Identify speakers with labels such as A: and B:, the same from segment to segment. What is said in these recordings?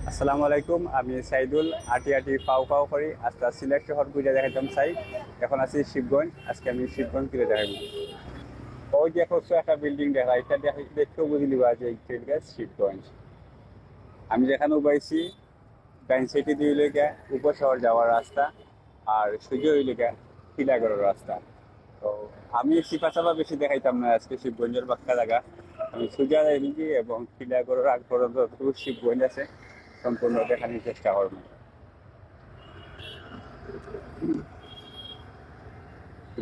A: আসসালামু আলাইকুম, আমি সাইদুল। আটি আটি পাও পাও করি আজকে সিলেট শহর ঘুরে দেখাইতাম চাই। এখন আছি শিবগঞ্জ। আজকে আমি শিবগঞ্জ ঘুরে দেখাবো। ওই যে করছো একটা বিল্ডিং দেখা, এটা দেখতেও বুঝলি যে এইটা শিবগঞ্জ। আমি যেখানে উবাইছি ডাইন সাইডে দিয়ে লেগে উপশহর যাওয়ার রাস্তা, আর সোজা ওই লেগে টিলাগড়ের রাস্তা। তো আমি সিপাচাপা বেশি দেখাইতাম না আজকে শিবগঞ্জের বাক্কা জায়গা। আমি সোজা যাইনি এবং টিলাগড়ের আগ পর্যন্ত যতটুকু শিবগঞ্জ আছে সম্পূর্ণ দেখানোর চেষ্টা করবো।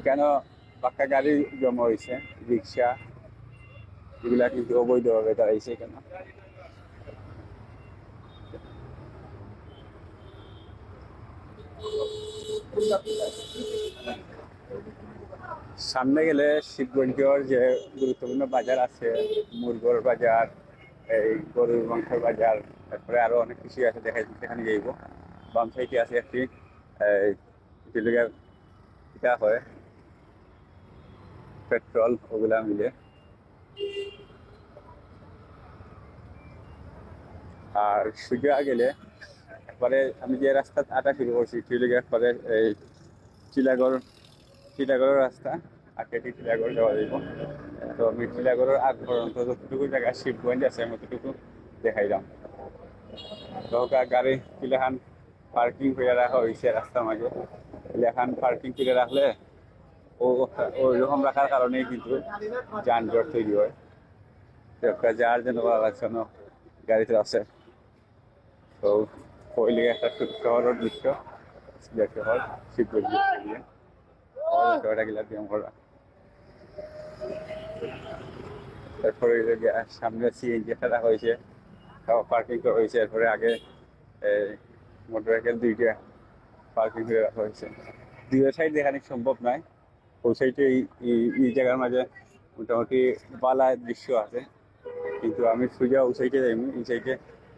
A: কেন পাক্কা গাড়ি জমা হয়েছে, রিক্সা, এগুলা কিন্তু অবৈধভাবে দাঁড়াইছে কেন। সামনে গেলে শিবগঞ্জের যে গুরুত্বপূর্ণ বাজার আছে, মুরগর বাজার, এই গরুর মাংসের বাজার, তারপরে আরো অনেক কিছু আছে দেখাই, সেখানে যাইব। বাম সাইডে আছে একটি যেগুলো এটা হয় পেট্রোল, ওগুলা মিলে। আর সোজা গেলে একবারে আমি যে রাস্তা আটা শুরু করছি সেগুলো একবারে এই চিলাগড়, চিলাগড়ের রাস্তা আটটি টিলাগড় যাওয়া যাইব। তো আমি টিলাগড়ের আগ পর্যন্ত যতটুকু জায়গা শিবগঞ্জ আছে আমি ততটুকু দেখাইলাম। তো গাড়ি কিলাখান পার্কিং করে রাখা হয়েছে রাস্তার মাঝে। কিলাখান পার্কিং করে রাখলে ও ওই রকম রাখার কারণেই কিন্তু যানজট তৈরি হয়। যার যেন ভালো লাগছে না গাড়িতে আছে। তো ওই লেগে একটা শহরের দৃশ্য, সিলেট শহর শিবগঞ্জ শহরটা গেলে ব্যায়াম করা। তারপরে সামনে সিএনজি একটা রাখা হয়েছে, পার্কিং করা হয়েছে। এরপরে আগে মোটর সাইকেল দুইটা পার্কিং করে রাখা হয়েছে। দুই সাইড দেখানো সম্ভব নয়। ওই সাইডে এই জায়গার মাঝে মোটামুটি বালা দৃশ্য আছে, কিন্তু আমি সোজা ওই সাইডে যাইনি। এই সাইডে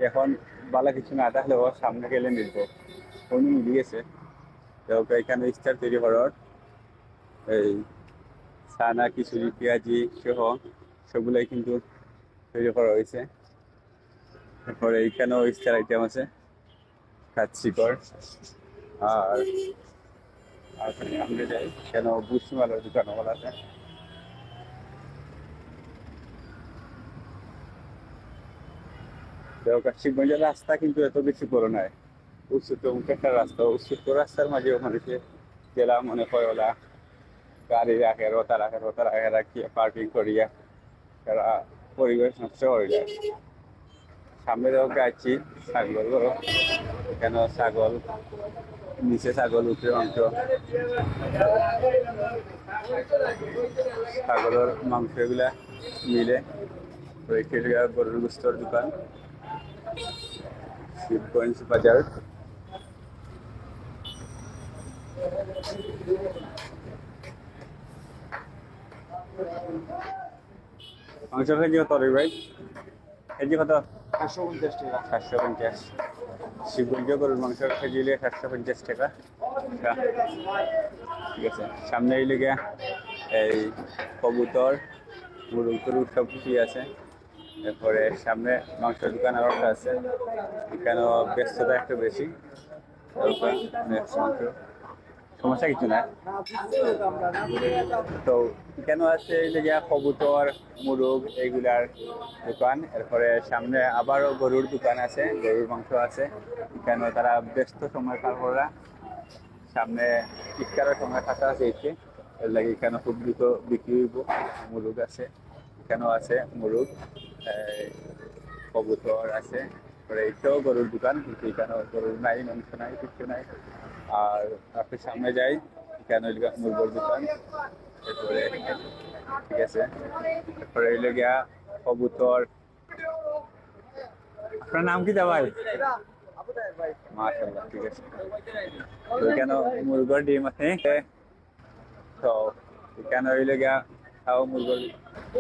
A: এখন বালা কিছু না থাকলেও সামনে গেলে মিলব, অন্য মিলিয়ে গেছে। তো এখানে স্টার তৈরি করার এই ছানা, খিচুড়ি, পেঁয়াজি সহ সবগুলাই কিন্তু তৈরি করা হয়েছে। তারপরে এইখানেও স্টার আইটেম আছে, কাচ্চিকর। আর আর সামনে যাই কেন বুসিমালের দোকান আছে। শিবগঞ্জের রাস্তা কিন্তু এত বেশি বড় নয়, উচ্চত একটা রাস্তা। উচ্চত রাস্তার মাঝে মানুষে গেলা মনে হয় ওলা গাড়ি রাখে, রোতা রাখে রাখিয়ে পার্কিং করিয়া তারা পরিবেশ নষ্ট হয়ে যায়। সামনে যাও গাছি ছাগল বড়, কেন ছাগল নিচে ছাগল উপরে মাংস, ছাগলের মাংস এগুলা মিলে গরুর গোস্তর দোকান শিবগঞ্জ বাজার। মাংসের কেজি কত রে ভাই? কেজি কত?
B: 750 টাকা।
A: 750। শিবগঞ্জ গরুর মাংসের কেজি হলে 750 টাকা। আচ্ছা, ঠিক আছে। সামনে এই লেগে এই কবুতর, মুরগ টুরুগ সব কিছুই আছে। এরপরে সামনে মাংসের দোকান আরো একটা আছে, এখানেও ব্যস্ততা একটু বেশি। মাংস সমস্যা কিছু না। তো কেন আছে এই যে কবুতর, মুরগ এইগুলার দোকান। এরপরে সামনে আবারও গরুর দোকান আছে, গরুর মাংস আছে। কেন তারা ব্যস্ত সময় পার করা, সামনে ইফতারের সময় থাকা আছে এসে, এর লাগে এখানে খুব দ্রুত বিক্রি হইব। মুরগ আছে, এখানেও আছে মুরগ, কবুতর আছে। তারপরে এইটাও গরুর দোকান, কিন্তু এখানেও গরুর নাই, মাংস নাই, কিছু নাই। আর আপনি সামনে যাই, এখানে মুরগোর দোকান। এরপরে ঠিক আছে, তারপরে এলো গিয়া কবুতর। আপনার নাম কি দা ভাই? মাশাআল্লাহ, ঠিক আছে। তো এখানে মুরগোর ডিম আছে। তো এখানে হইলে গিয়া তাও মুরগোর।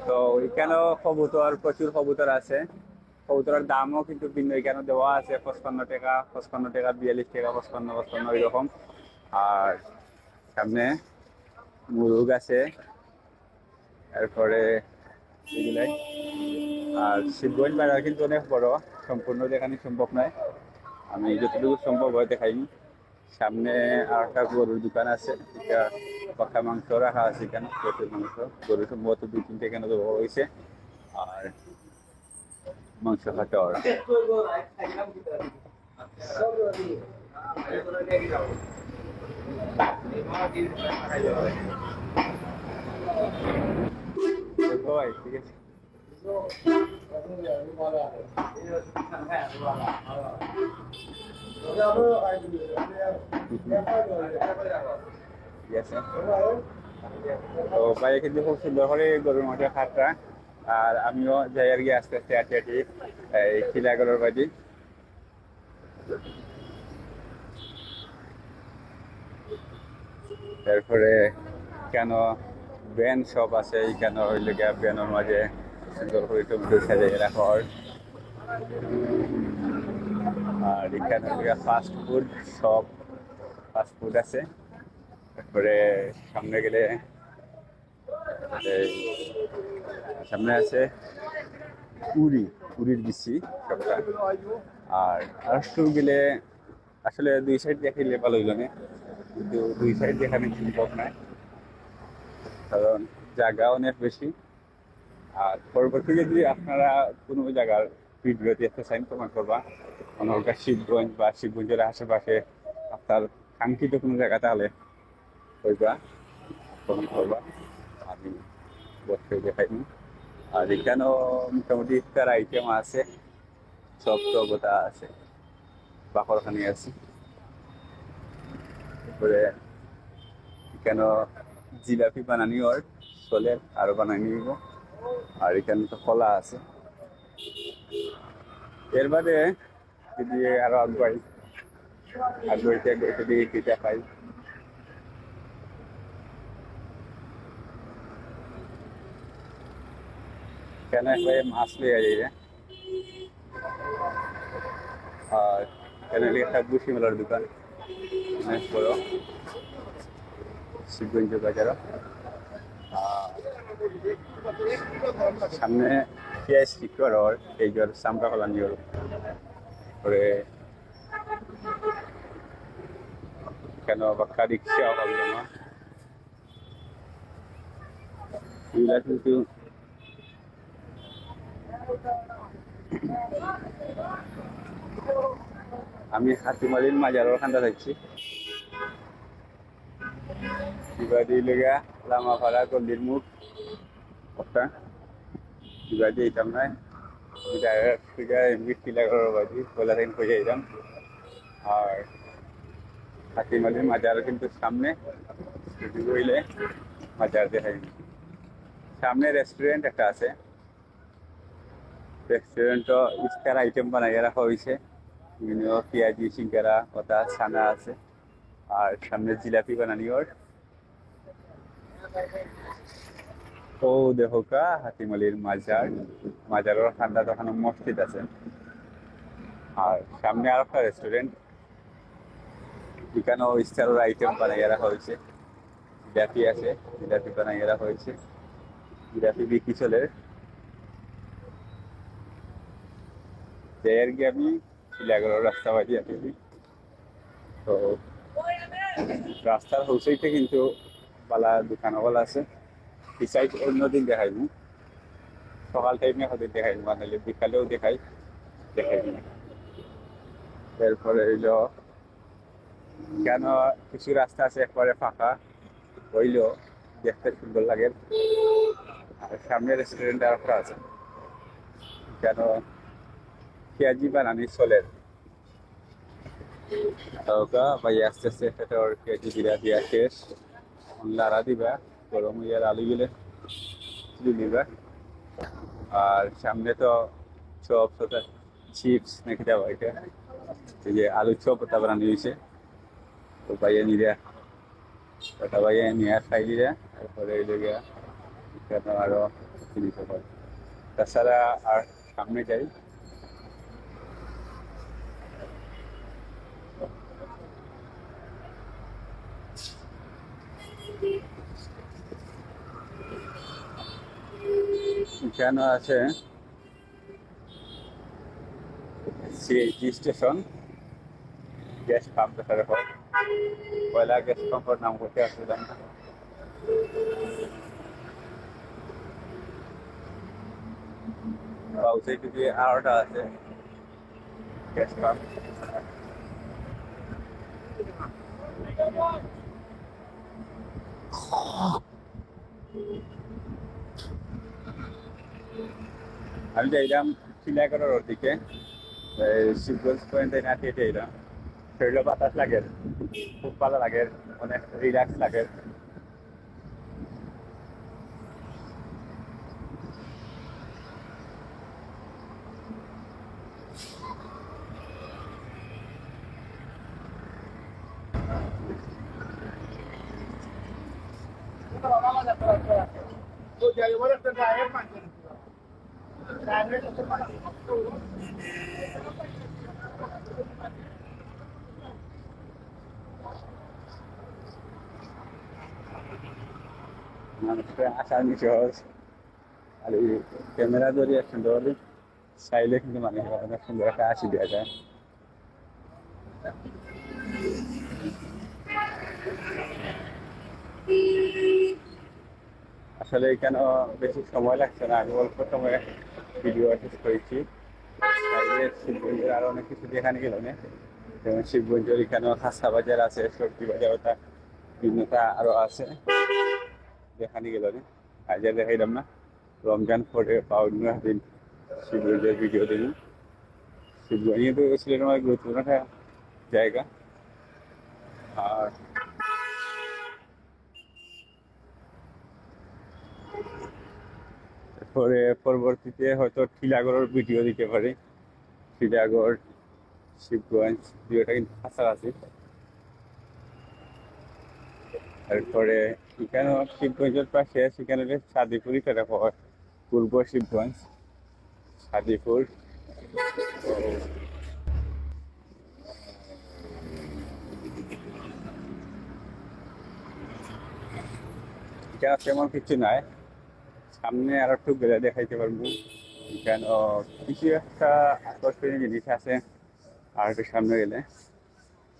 A: তো এখানেও কবুতর, প্রচুর কবুতর আছে। কবুতরের দামও কিন্তু ভিন্ন। এখানে দেওয়া আছে 55 টাকা, 55 টাকা, 42 টাকা, 55 এরকম। আর সামনে মুরগ আছে, এরপরে এগুলাই। আর শিবগঞ্জ বাজার কিন্তু অনেক বড়, সম্পূর্ণ দেখানো সম্ভব নয়। আমি যতটুকু সম্ভব হয় দেখাইনি। সামনে আর একটা গরুর দোকান আছে, এটা পাখা মাংস রাখা আছে এখানে, গরুর মাংস। গরু সম্ভবত 2-3টে এখানে দেওয়া হয়েছে, আর মাংস খাতে আর ভাই ঠিক আছে। ঠিক আছে, তো ভাই কিন্তু খুব সুন্দর করে গরুর মাংসের খাটটা। আর আমিও যাই আর কি আস্তে আস্তে আটি আটি এই খিলাগড়ের বাড়ি। তারপরে কেন ব্যান শপ আছে, এই কেন হইলে গিয়া ব্যানের মাঝে সুন্দর করে টমেটো সাজিয়ে রাখা হয়। আর এখানে হইলে fast food shop, fast food আছে। তারপরে সামনে গেলে এই সামনে আছে পুরীর বিচি সবটা। আর আরেকটু গেলে আসলে দুই সাইড দেখাইলে ভালো হইল না, কিন্তু দুই সাইড দেখানো সম্ভব নয়, কারণ জায়গা অনেক বেশি। আর পরবর্তী যদি আপনারা কোনো জায়গার ভিডিও দেখতে চান, কমেন্ট করবা। অনর্গা শিবগঞ্জ বা শিবগঞ্জের আশেপাশে আপনার কাঙ্ক্ষিত কোনো জায়গা তাহলে কইবা, কমেন্ট করবা, আমি অবশ্যই দেখাইনি। আর এখানেও মোটামুটি ইফতার আইটেম আছে, সব জগতা আছে, বাকরখানি আছে। তারপরে এখানে জিলাপি বানানি হয়, চলে আরো বানানি নিব। আর এখানে তো কলা আছে। এর বাদে যদি আরো আগ্রহীতে দিকে পিঠা পাই। কেন একবার মাছ লিয়ে যাই। আর এখানে একটা বুসি মেলার দোকান, অনেক বড়, শিবগঞ্জ বাজার। সামনে পেঁয়াজ টিকর আর এই জল সামটা ফলান জল করে কেন বাক্কা রিক্সা হবে না এগুলা কিন্তু আমি হাতিমালির মাজারের ওখানটা থাকছি। বিবাদী লেগা লামাপাড়া গল্লির মুখ একটা বিবাদী এইতাম নাই, এমনি টিলাগড়ের বাড়ি বলা থেকে খুঁজে যেতাম। আর হাতিমালির মাজার কিন্তু সামনে হইলে মাজার দেখাই। সামনে রেস্টুরেন্ট একটা আছে, রেস্টুরেন্টও ইফতার আইটেম বানাইয়া রাখা হয়েছে, বিভিন্ন পেঁয়াজি সিঙ্গারা কথা ছানা আছে। আর সামনে জিলাপি বানানি ওর। ও দেখো কা হাতিমালির মাজারের ঠান্ডা তখন মসজিদ আছে। আর সামনে আর একটা রেস্টুরেন্ট, এখানেও ইফতারের আইটেম বানাইয়া রাখা হয়েছে, জিলাপি আছে, জিলাপি বানাইয়া রাখা হয়েছে, জিলাপি বিক্রি চলে। যাই গিয়ে আমি শিলাগড়ের রাস্তা বাড়ি আছি। তো রাস্তার হোসাইতে কিন্তু বালা দোকানওয়ালা আছে। এই সাইড অন্যদিন দেখাইব, সকাল টাইমে হয়তো দেখাইব, নাহলে বিকালেও দেখাইব না। এরপরে হইলো কেন কিছু রাস্তা আছে একবারে ফাঁকা, হইলেও দেখতে সুন্দর লাগে। আর সামনে রেস্টুরেন্ট আর একটা আছে, কেন পেঁয়াজি বানানি চলে। ভাই আস্তে আস্তে একটা পেঁয়াজি দিয়া শেষ, লাড়া দিবা, গরম ইয়ার আলু গেলে দিবা। আর সামনে তো চপ চিপস নাকি দেওয়া, এটা এই যে আলু চপ ওটা বানানো হয়েছে। তো ভাইয়া নিয়ে ওটা ভাইয়া নিয়ে খাই দিলে, তারপরে এই জায়গা কেন আরো জিনিস হয়। তাছাড়া আর সামনে যাই, কেন আছে সিএইচজি স্টেশন। গ্যাস পাম্প দেখার পর পয়লা গ্যাস পাম্পের নাম করতে আসছিলাম না বাউসে যদি আরোটা আছে গ্যাস পাম্প আমি যাইলাম শিলাগড়ের ওদিকে শিবগঞ্জ পয়েন্ট না হেঁটে এলাম শরীরে বাতাস লাগে খুব ভালো লাগে অনেক রিল্যাক্স লাগে মানুষকে আসার নি সহজ আর এই ক্যামেরা ধরে সুন্দর চাইলে কিন্তু মানুষ অনেক সুন্দর একটা হাসি দেওয়া যায় আসলে এখানে বেশি সময় লাগছে না আমি অল্প সময়ে ভিডিও শেষ করেছি শিবগঞ্জের আরো অনেক কিছু দেখানো গেল না যেমন শিবগঞ্জের এখানেও খাসা বাজার আছে সবজি বাজার ওটা বিভিন্নতা আরো আছে দেখানো গেল না আজ আর দেখাইলাম না রমজান পরে পাউন্ন দিন শিবগঞ্জের ভিডিও দিন শিবগঞ্জ তো ছিলেন আমার গুরুত্বপূর্ণ একটা জায়গা আর পরে পরবর্তীতে হয়তো টিলাগড়ের ভিডিও দিতে পারি টিলাগড় শিবগঞ্জ ভিডিওটা কিন্তু কাছাকাছি তারপরে এখানেও শিবগঞ্জের পাশে সেখানে সাদিপুরি ফেরা হয় পূর্ব শিবগঞ্জ সাদিপুর এখানে তেমন কিছু নাই সামনে আর একটু গেলে দেখাইতে পারবো এখানে কিছু একটা আকর্ষণীয় জিনিস আছে আর একটু সামনে গেলে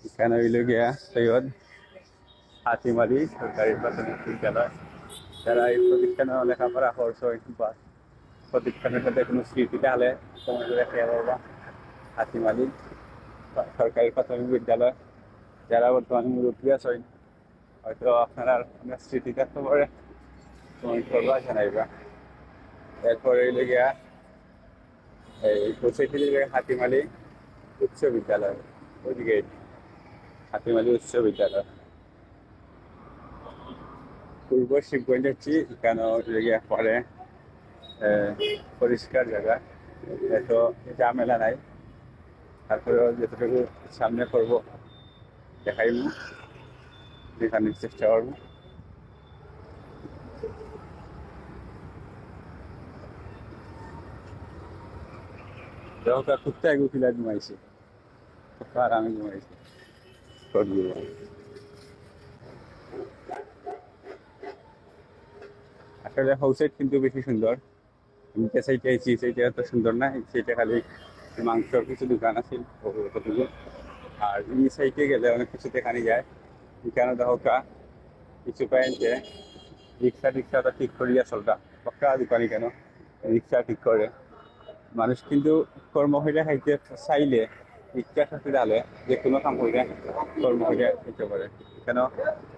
A: এখানে হইল গিয়া সৈয়দ হাতিমারি সরকারি প্রাথমিক বিদ্যালয় যারা এই প্রতিষ্ঠানে লেখাপড়া করছো বা প্রতিষ্ঠানের সাথে কোনো স্মৃতি তাহলে তোমার রেখে বাবা হাতিমারি সরকারি প্রাথমিক বিদ্যালয় যারা বর্তমানে মুরব্বী আছেন হয়তো আপনারা অনেক স্মৃতি থাকতে পারে তুমি করবা জানাইবা এরপরে গিয়া এই পৌঁছেছিল হাতিমালি উচ্চ বিদ্যালয় ওইদিকে হাতিমালি উচ্চ বিদ্যালয় পূর্ব শিবগঞ্জ হচ্ছি এখানে পরে পরিষ্কার জায়গা এত ঝামেলা নাই তারপরে যতটুকু সামনে করবো দেখাইব দেখানোর চেষ্টা করবো কুত্তা এগু ফিলা ঘুমাইছে আর আমি ঘুমাইছি আসলে হাউসাইড কিন্তু বেশি সুন্দর আমি যে সাইডে আইছি সেইটা এত সুন্দর না সেইটা খালি মাংসর কিছু দোকান আছে কতটুকু আর এই সাইডে গেলে অনেক কিছু দেখানি যায় এখানে দেখো কিছু পয়েন্টে রিক্সাটা ঠিক করিয়া চলটা পক্কা দোকানি কেন রিক্সা ঠিক করে মানুষ কিন্তু কর্ম হইলে খাইতে চাইলে রিক্সার সাথে ডালে যে কোনো কাম হইলে কর্ম হইলে খাইতে পারে এখানেও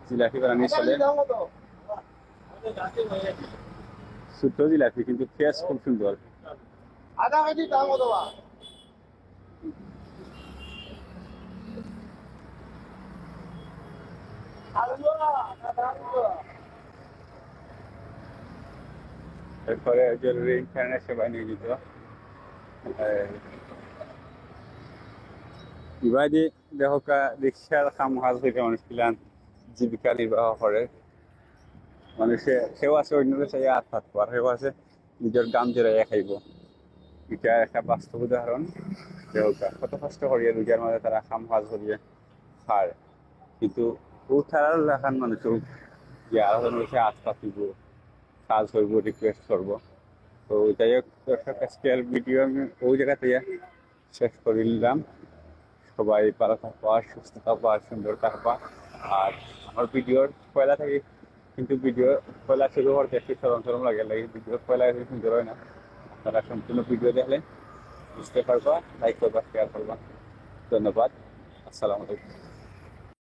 A: জিলাপি বানানি চলে ছোট জিলাপি কিন্তু ফেস খুব সুন্দর আধা কেজি দাম কত এরপরে জরুরি ইন্টারনেট সেবা নিয়োজিত ইবাদি দেখা রিক্সার কাম হাজ হইতে মানুষ কিলান জীবিকা নির্বাহ করে মানুষে সেও আছে অন্যদের চাই হাত পাতবো আর সেও আছে নিজের গাম জেরাইয়া খাইব এটা একটা বাস্তব উদাহরণ দেখা কত কষ্ট করিয়ে রোজার মাঝে তারা কাম হাজ করিয়ে খায় কিন্তু ও তারার লেখান মানুষও যে আলাদা মানুষে হাত পাতিব কাজ হইব রিকোয়েস্ট করবো তো যাই হোক দর্শক আজকের ভিডিও আমি ওই জায়গাতে শেষ করে নিলাম সবাই ভালো থাকবা, সুস্থ থাকবা, সুন্দর থাকবা। আর আমার ভিডিওর পয়লা থেকে কিন্তু ভিডিও পয়লা শুরু করতে একটু সরম সরম লাগে, ভিডিও পয়লা একটু সুন্দর হয় না। আপনারা সম্পূর্ণ ভিডিও দেখলে বুঝতে পারবা, লাইক করবা, শেয়ার করবা। ধন্যবাদ। আসসালামু আলাইকুম।